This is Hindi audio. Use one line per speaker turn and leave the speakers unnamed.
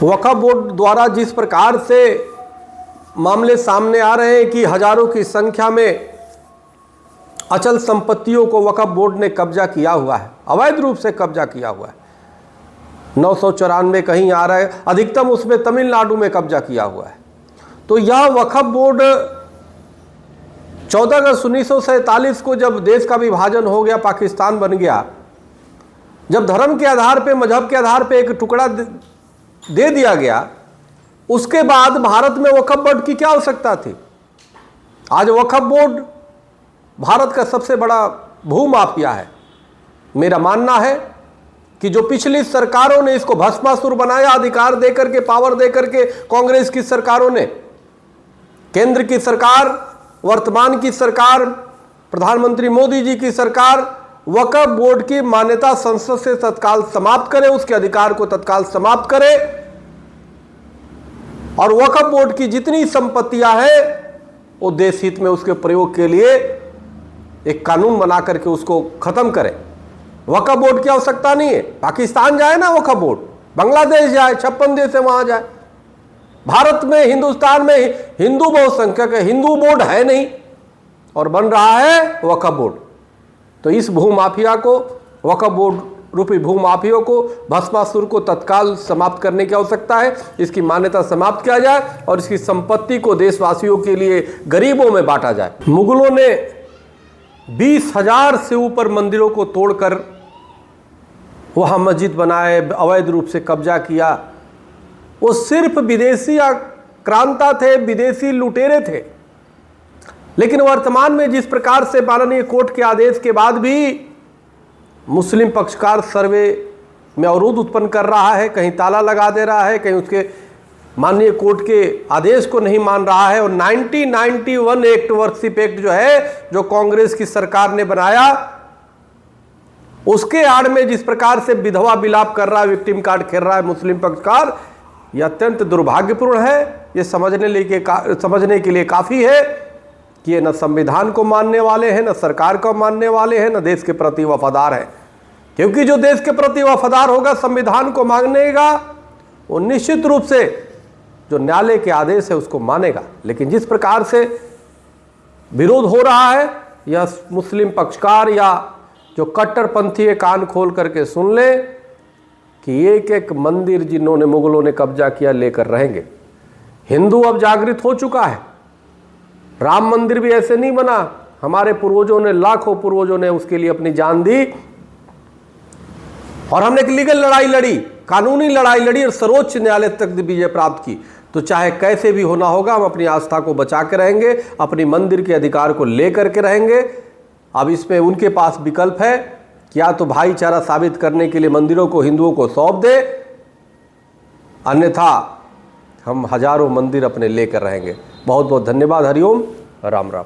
वक्फ बोर्ड द्वारा जिस प्रकार से मामले सामने आ रहे हैं कि हजारों की संख्या में अचल संपत्तियों को वक्फ बोर्ड ने कब्जा किया हुआ है, अवैध रूप से कब्जा किया हुआ है। 994 कहीं आ रहा है, अधिकतम उसमें तमिलनाडु में कब्जा किया हुआ है। तो यह वक्फ बोर्ड 14 अगस्त 1947 को जब देश का विभाजन हो गया, पाकिस्तान बन गया, जब धर्म के आधार पे, मजहब के आधार पे एक टुकड़ा दे दिया गया, उसके बाद भारत में वक्फ बोर्ड की क्या आवश्यकता थी। आज वक्फ बोर्ड भारत का सबसे बड़ा भूमाफिया है। मेरा मानना है कि जो पिछली सरकारों ने इसको भस्मासुर बनाया, अधिकार देकर के, पावर देकर के, कांग्रेस की सरकारों ने, केंद्र की सरकार, वर्तमान की सरकार, प्रधानमंत्री मोदी जी की सरकार, वक्फ बोर्ड की मान्यता संसद से तत्काल समाप्त करे, उसके अधिकार को तत्काल समाप्त करे और वक्फ बोर्ड की जितनी संपत्तियां हैं वो देश हित में उसके प्रयोग के लिए एक कानून बना करके उसको खत्म करे। वक्फ बोर्ड की आवश्यकता नहीं है। पाकिस्तान जाए ना वक्फ बोर्ड, बांग्लादेश जाए, 56 देश है वहां जाए। भारत में, हिंदुस्तान में हिंदू बहुसंख्यक है, हिंदू बोर्ड है नहीं और बन रहा है वक्फ बोर्ड। तो इस भूमाफिया को, वक्फ बोर्ड रूपी भूमाफियों को, भस्मासुर को तत्काल समाप्त करने की आवश्यकता है। इसकी मान्यता समाप्त किया जाए और इसकी संपत्ति को देशवासियों के लिए, गरीबों में बांटा जाए। मुगलों ने 20,000 से ऊपर मंदिरों को तोड़कर वहाँ मस्जिद बनाए, अवैध रूप से कब्जा किया। वो सिर्फ विदेशी आक्रांता थे, विदेशी लुटेरे थे। लेकिन वर्तमान में जिस प्रकार से माननीय कोर्ट के आदेश के बाद भी मुस्लिम पक्षकार सर्वे में अवरोध उत्पन्न कर रहा है, कहीं ताला लगा दे रहा है, कहीं उसके माननीय कोर्ट के आदेश को नहीं मान रहा है। और 1991 एक्ट, वर्कशिप एक्ट जो है, जो कांग्रेस की सरकार ने बनाया, उसके आड़ में जिस प्रकार से विधवा विलाप कर रहा है, विक्टिम कार्ड खेल रहा है मुस्लिम पक्षकार, यह अत्यंत दुर्भाग्यपूर्ण है। ये समझने के लिए काफ़ी है कि ये न संविधान को मानने वाले हैं, न सरकार को मानने वाले हैं, न देश के प्रति वफादार हैं। क्योंकि जो देश के प्रति वफादार होगा, संविधान को मानेगा, वो निश्चित रूप से जो न्यायालय के आदेश है उसको मानेगा। लेकिन जिस प्रकार से विरोध हो रहा है, यह मुस्लिम पक्षकार या जो कट्टरपंथी कान खोल करके सुन ले कि एक एक मंदिर जिन्होंने, मुगलों ने कब्जा किया, लेकर रहेंगे। हिंदू अब जागृत हो चुका है। राम मंदिर भी ऐसे नहीं बना, हमारे पूर्वजों ने, लाखों पूर्वजों ने उसके लिए अपनी जान दी और हमने एक लीगल लड़ाई लड़ी, कानूनी लड़ाई लड़ी और सर्वोच्च न्यायालय तक विजय प्राप्त की। तो चाहे कैसे भी होना होगा, हम अपनी आस्था को बचा के रहेंगे, अपनी मंदिर के अधिकार को लेकर के रहेंगे। अब इसमें उनके पास विकल्प है कि या तो भाईचारा साबित करने के लिए मंदिरों को हिंदुओं को सौंप दे, अन्यथा हम हजारों मंदिर अपने लेकर रहेंगे। बहुत बहुत धन्यवाद। हरिओम, राम राम।